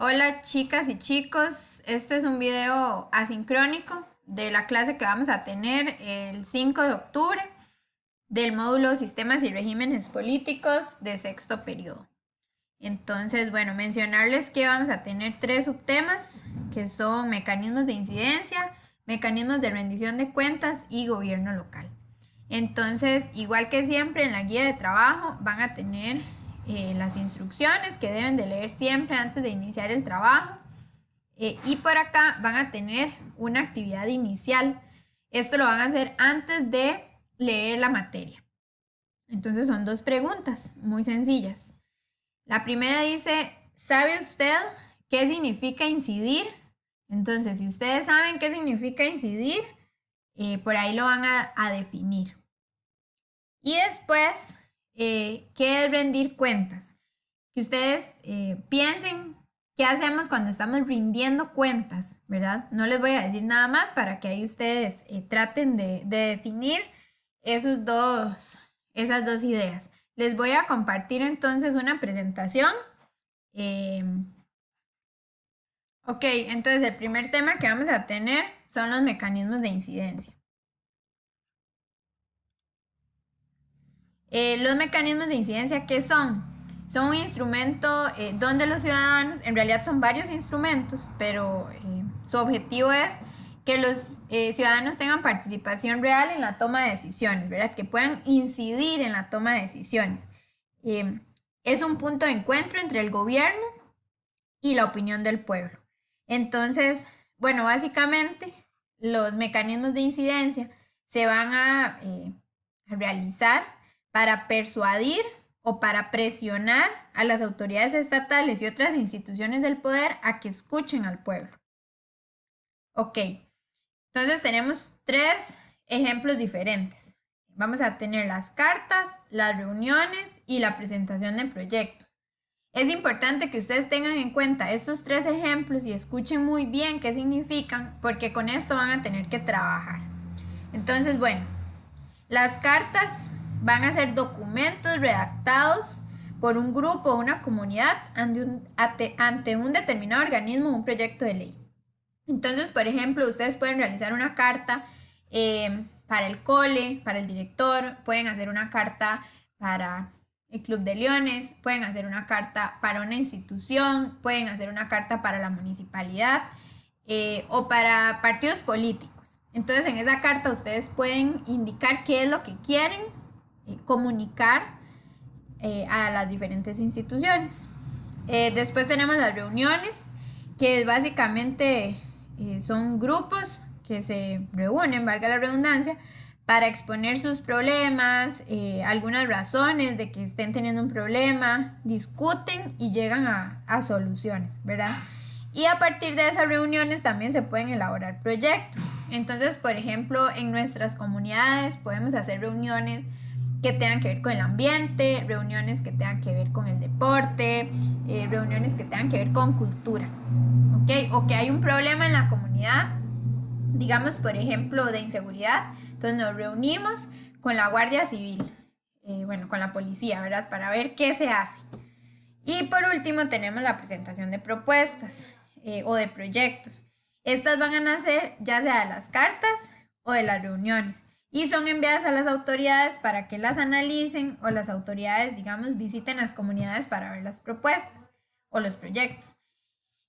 Hola chicas y chicos, este es un video asincrónico de la clase que vamos a tener el 5 de octubre del módulo Sistemas y Regímenes Políticos de sexto periodo. Entonces, bueno, mencionarles que vamos a tener tres subtemas que son mecanismos de incidencia, mecanismos de rendición de cuentas y gobierno local. Entonces, igual que siempre en la guía de trabajo van a tener las instrucciones que deben de leer siempre antes de iniciar el trabajo. Y por acá van a tener una actividad inicial. Esto lo van a hacer antes de leer la materia. Entonces son dos preguntas muy sencillas. La primera dice, ¿sabe usted qué significa incidir? Entonces, si ustedes saben qué significa incidir, por ahí lo van a definir. Y después, ¿qué es rendir cuentas? Que ustedes piensen qué hacemos cuando estamos rindiendo cuentas, ¿verdad? No les voy a decir nada más para que ahí ustedes traten de definir esas dos ideas. Les voy a compartir entonces una presentación. Eh, ok, entonces el primer tema que vamos a tener son los mecanismos de incidencia. Los mecanismos de incidencia, ¿qué son? Son un instrumento donde los ciudadanos, en realidad son varios instrumentos, pero su objetivo es que los ciudadanos tengan participación real en la toma de decisiones, ¿verdad? Que puedan incidir en la toma de decisiones. Es un punto de encuentro entre el gobierno y la opinión del pueblo. Entonces, bueno, básicamente los mecanismos de incidencia se van a realizar para persuadir o para presionar a las autoridades estatales y otras instituciones del poder a que escuchen al pueblo. Ok, entonces tenemos tres ejemplos diferentes. Vamos a tener las cartas, las reuniones y la presentación de proyectos. Es importante que ustedes tengan en cuenta estos tres ejemplos y escuchen muy bien qué significan, porque con esto van a tener que trabajar. Entonces, bueno, las cartas van a ser documentos redactados por un grupo o una comunidad ante un determinado organismo o un proyecto de ley. Entonces, por ejemplo, ustedes pueden realizar una carta para el cole, para el director, pueden hacer una carta para el Club de Leones, pueden hacer una carta para una institución, pueden hacer una carta para la municipalidad o para partidos políticos. Entonces, en esa carta ustedes pueden indicar qué es lo que quieren comunicar a las diferentes instituciones. Después tenemos las reuniones, que básicamente son grupos que se reúnen, valga la redundancia, para exponer sus problemas, algunas razones de que estén teniendo un problema, discuten y llegan a soluciones, ¿verdad? Y a partir de esas reuniones también se pueden elaborar proyectos. Entonces, por ejemplo, en nuestras comunidades podemos hacer reuniones que tengan que ver con el ambiente, reuniones que tengan que ver con el deporte, reuniones que tengan que ver con cultura, ¿ok? O que hay un problema en la comunidad, digamos, por ejemplo, de inseguridad, entonces nos reunimos con la Guardia Civil, bueno, con la policía, ¿verdad? Para ver qué se hace. Y por último tenemos la presentación de propuestas o de proyectos. Estas van a nacer ya sea de las cartas o de las reuniones y son enviadas a las autoridades para que las analicen o las autoridades, digamos, visiten las comunidades para ver las propuestas o los proyectos.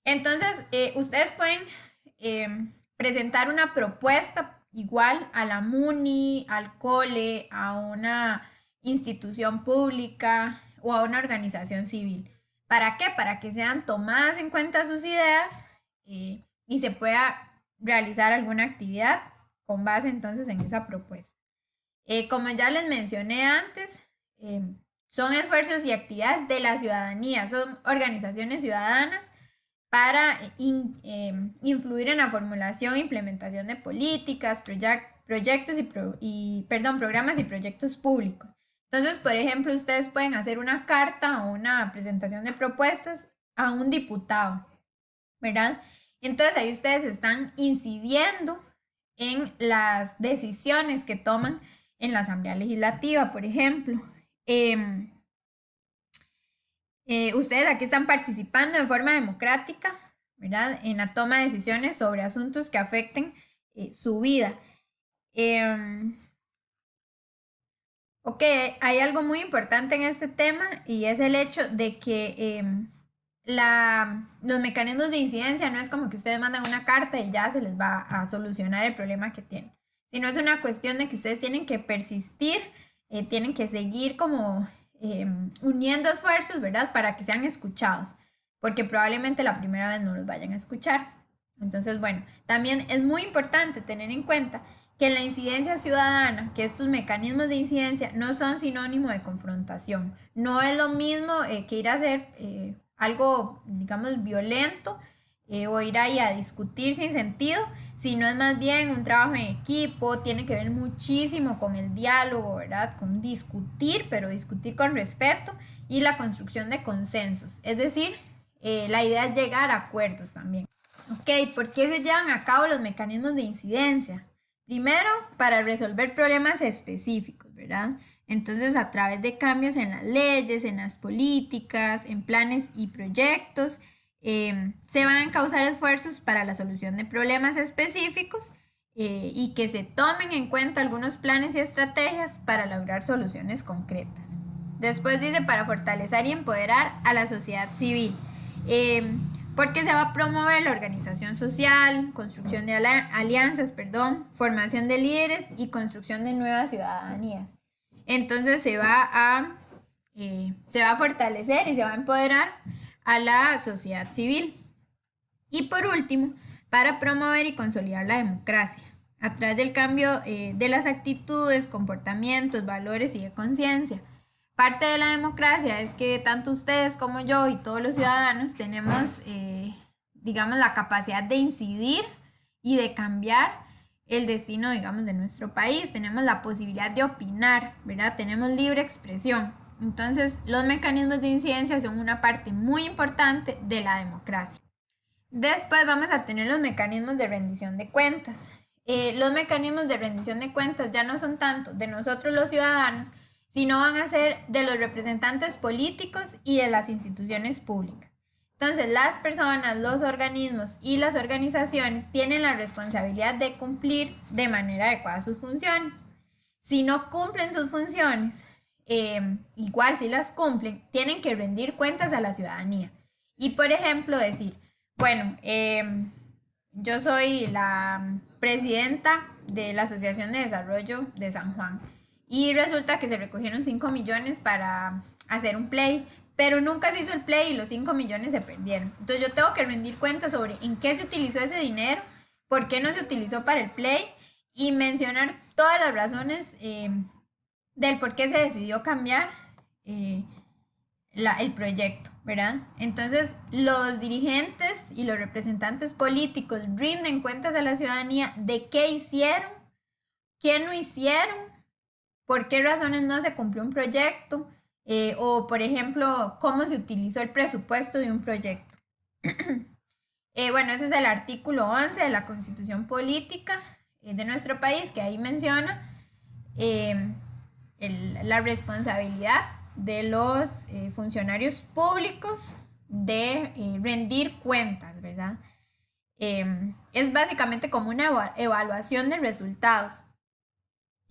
Entonces, ustedes pueden presentar una propuesta igual a la MUNI, al COLE, a una institución pública o a una organización civil. ¿Para qué? Para que sean tomadas en cuenta sus ideas y se pueda realizar alguna actividad con base entonces en esa propuesta. Como ya les mencioné antes, son esfuerzos y actividades de la ciudadanía, son organizaciones ciudadanas para influir en la formulación e implementación de políticas, proyectos programas y proyectos públicos. Entonces, por ejemplo, ustedes pueden hacer una carta o una presentación de propuestas a un diputado, ¿verdad? Entonces ahí ustedes están incidiendo en las decisiones que toman en la Asamblea Legislativa, por ejemplo. Ustedes aquí están participando de forma democrática, ¿verdad? En la toma de decisiones sobre asuntos que afecten su vida. Ok, hay algo muy importante en este tema y es el hecho de que los mecanismos de incidencia no es como que ustedes mandan una carta y ya se les va a solucionar el problema que tienen, sino es una cuestión de que ustedes tienen que persistir, tienen que seguir como uniendo esfuerzos, ¿verdad? Para que sean escuchados, porque probablemente la primera vez no los vayan a escuchar. Entonces, bueno, también es muy importante tener en cuenta que la incidencia ciudadana, que estos mecanismos de incidencia no son sinónimo de confrontación. No es lo mismo que ir a hacer algo, digamos, violento o ir ahí a discutir sin sentido, sino es más bien un trabajo en equipo, tiene que ver muchísimo con el diálogo, ¿verdad? Con discutir, pero discutir con respeto y la construcción de consensos. Es decir, la idea es llegar a acuerdos también. Ok, ¿por qué se llevan a cabo los mecanismos de incidencia? Primero, para resolver problemas específicos, ¿verdad? Entonces, a través de cambios en las leyes, en las políticas, en planes y proyectos, se van a encauzar esfuerzos para la solución de problemas específicos y que se tomen en cuenta algunos planes y estrategias para lograr soluciones concretas. Después dice para fortalecer y empoderar a la sociedad civil. Porque se va a promover la organización social, construcción de alianzas, formación de líderes y construcción de nuevas ciudadanías. Entonces se va a fortalecer y se va a empoderar a la sociedad civil. Y por último, para promover y consolidar la democracia a través del cambio de las actitudes, comportamientos, valores y de conciencia. Parte de la democracia es que tanto ustedes como yo y todos los ciudadanos tenemos, digamos, la capacidad de incidir y de cambiar el destino, digamos, de nuestro país. Tenemos la posibilidad de opinar, ¿verdad? Tenemos libre expresión. Entonces, los mecanismos de incidencia son una parte muy importante de la democracia. Después vamos a tener los mecanismos de rendición de cuentas. Los mecanismos de rendición de cuentas ya no son tanto de nosotros los ciudadanos, sino van a ser de los representantes políticos y de las instituciones públicas. Entonces, las personas, los organismos y las organizaciones tienen la responsabilidad de cumplir de manera adecuada sus funciones. Si no cumplen sus funciones, igual si las cumplen, tienen que rendir cuentas a la ciudadanía. Y, por ejemplo, decir, bueno, yo soy la presidenta de la Asociación de Desarrollo de San Juan y resulta que se recogieron 5 millones para hacer un play, pero nunca se hizo el play y los 5 millones se perdieron. Entonces yo tengo que rendir cuentas sobre en qué se utilizó ese dinero, por qué no se utilizó para el play y mencionar todas las razones del por qué se decidió cambiar el proyecto, ¿verdad? Entonces, los dirigentes y los representantes políticos rinden cuentas a la ciudadanía de qué hicieron, qué no hicieron, por qué razones no se cumplió un proyecto, o por ejemplo, cómo se utilizó el presupuesto de un proyecto. Bueno, ese es el artículo 11 de la Constitución Política de nuestro país, que ahí menciona la responsabilidad de los funcionarios públicos de rendir cuentas, ¿verdad? Es básicamente como una evaluación de resultados.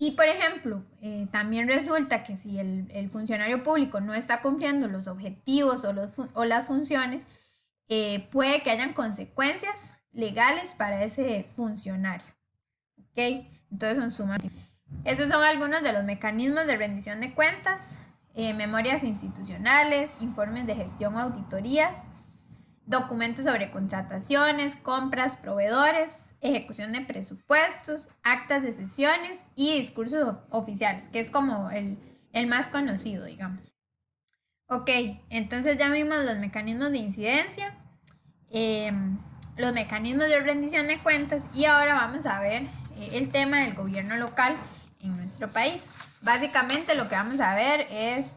Y, por ejemplo, también resulta que si el funcionario público no está cumpliendo los objetivos o las funciones, puede que hayan consecuencias legales para ese funcionario. ¿Ok? Entonces son sumamente. Esos son algunos de los mecanismos de rendición de cuentas, memorias institucionales, informes de gestión o auditorías, documentos sobre contrataciones, compras, proveedores, ejecución de presupuestos, actas de sesiones y discursos oficiales, que es como el más conocido, digamos. Ok, entonces ya vimos los mecanismos de incidencia, los mecanismos de rendición de cuentas y ahora vamos a ver el tema del gobierno local en nuestro país. Básicamente lo que vamos a ver es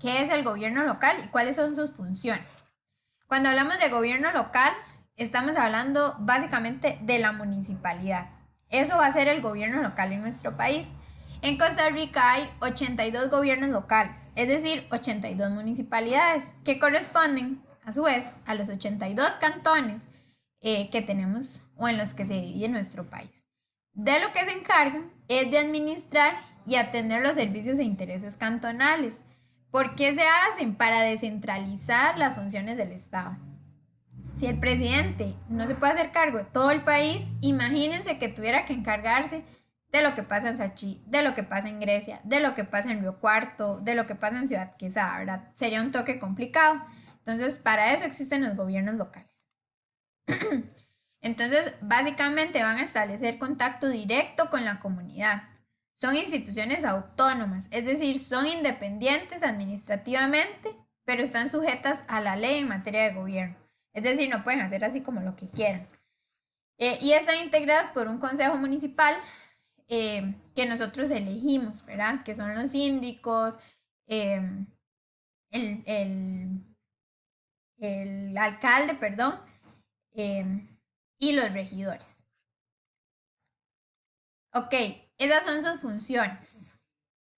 qué es el gobierno local y cuáles son sus funciones. Cuando hablamos de gobierno local, estamos hablando básicamente de la municipalidad. Eso va a ser el gobierno local en nuestro país. En Costa Rica hay 82 gobiernos locales, es decir, 82 municipalidades, que corresponden, a su vez, a los 82 cantones que tenemos o en los que se divide nuestro país. De lo que se encargan es de administrar y atender los servicios e intereses cantonales. ¿Por qué se hacen? Para descentralizar las funciones del Estado. Si el presidente no se puede hacer cargo de todo el país, imagínense que tuviera que encargarse de lo que pasa en Sarchí, de lo que pasa en Grecia, de lo que pasa en Río Cuarto, de lo que pasa en Ciudad Quesada, ¿verdad? Sería un toque complicado. Entonces, para eso existen los gobiernos locales. Entonces, básicamente van a establecer contacto directo con la comunidad. Son instituciones autónomas, es decir, son independientes administrativamente, pero están sujetas a la ley en materia de gobierno. Es decir, no pueden hacer así como lo que quieran. Y están integradas por un consejo municipal que nosotros elegimos, ¿verdad? Que son los síndicos, el alcalde, perdón, y los regidores. Ok, esas son sus funciones.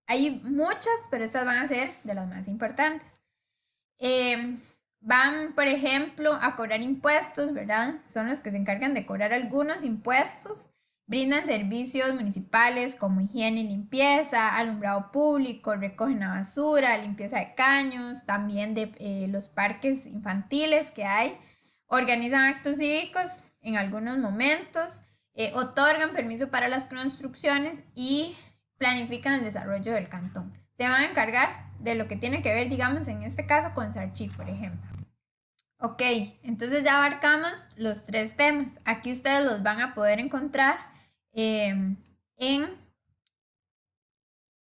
Hay muchas, pero estas van a ser de las más importantes. Van, por ejemplo, a cobrar impuestos, ¿verdad? Son los que se encargan de cobrar algunos impuestos. Brindan servicios municipales como higiene y limpieza, alumbrado público, recogen la basura, limpieza de caños, también de los parques infantiles que hay. Organizan actos cívicos en algunos momentos, otorgan permiso para las construcciones y planifican el desarrollo del cantón. Se van a encargar de lo que tiene que ver, digamos, en este caso con Sarchí, por ejemplo. Ok, entonces ya abarcamos los 3 temas. Aquí ustedes los van a poder encontrar en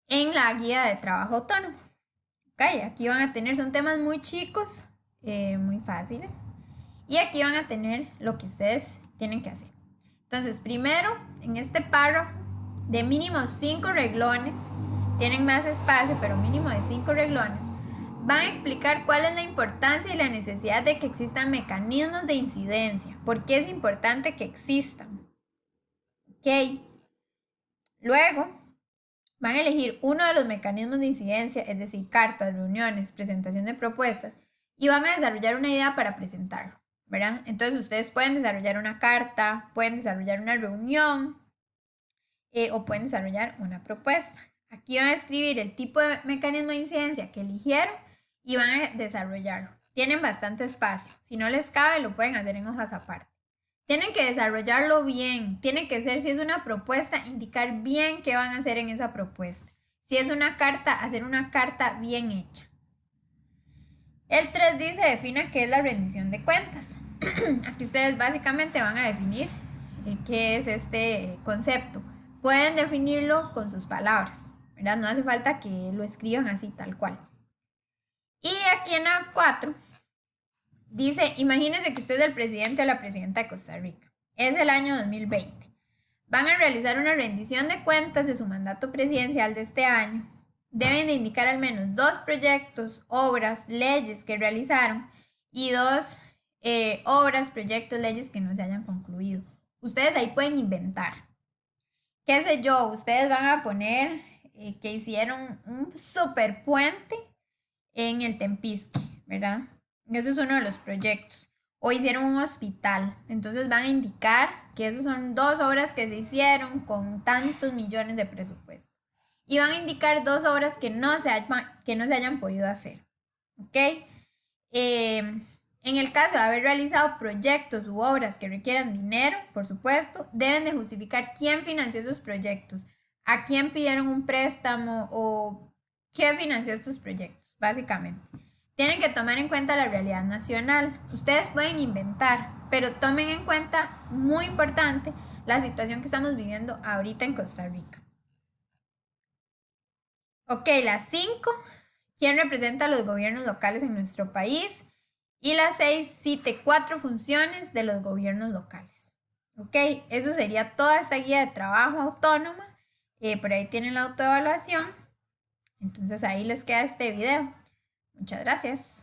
la guía de trabajo autónomo. Ok, aquí van a tener, son temas muy chicos, muy fáciles. Y aquí van a tener lo que ustedes tienen que hacer. Entonces, primero, en este párrafo, de mínimo 5 renglones, tienen más espacio, pero mínimo de 5 renglones, van a explicar cuál es la importancia y la necesidad de que existan mecanismos de incidencia. ¿Por qué es importante que existan? Ok. Luego, van a elegir uno de los mecanismos de incidencia, es decir, cartas, reuniones, presentación de propuestas, y van a desarrollar una idea para presentarlo, ¿verdad? Entonces, ustedes pueden desarrollar una carta, pueden desarrollar una reunión o pueden desarrollar una propuesta. Aquí van a escribir el tipo de mecanismo de incidencia que eligieron y van a desarrollarlo. Tienen bastante espacio. Si no les cabe, lo pueden hacer en hojas aparte. Tienen que desarrollarlo bien. Tiene que ser, si es una propuesta, indicar bien qué van a hacer en esa propuesta. Si es una carta, hacer una carta bien hecha. El 3 dice, defina qué es la rendición de cuentas. Aquí ustedes básicamente van a definir qué es este concepto. Pueden definirlo con sus palabras, ¿verdad? No hace falta que lo escriban así tal cual. Y aquí en la 4 dice, imagínense que usted es el presidente o la presidenta de Costa Rica. Es el año 2020. Van a realizar una rendición de cuentas de su mandato presidencial de este año. Deben de indicar al menos 2 proyectos, obras, leyes que realizaron y 2 obras, proyectos, leyes que no se hayan concluido. Ustedes ahí pueden inventar. Qué sé yo, ustedes van a poner que hicieron un super puente en el Tempisque, ¿verdad? Ese es uno de los proyectos. O hicieron un hospital. Entonces van a indicar que esos son 2 obras que se hicieron con tantos millones de presupuesto. Y van a indicar 2 obras que no se hayan podido hacer. ¿Ok? En el caso de haber realizado proyectos u obras que requieran dinero, por supuesto, deben de justificar quién financió esos proyectos, a quién pidieron un préstamo o qué financió estos proyectos, básicamente. Tienen que tomar en cuenta la realidad nacional. Ustedes pueden inventar, pero tomen en cuenta, muy importante, la situación que estamos viviendo ahorita en Costa Rica. Ok, las 5, ¿quién representa a los gobiernos locales en nuestro país? Y la 6, cite 4 funciones de los gobiernos locales. Ok, eso sería toda esta guía de trabajo autónoma. Por ahí tienen la autoevaluación. Entonces ahí les queda este video. Muchas gracias.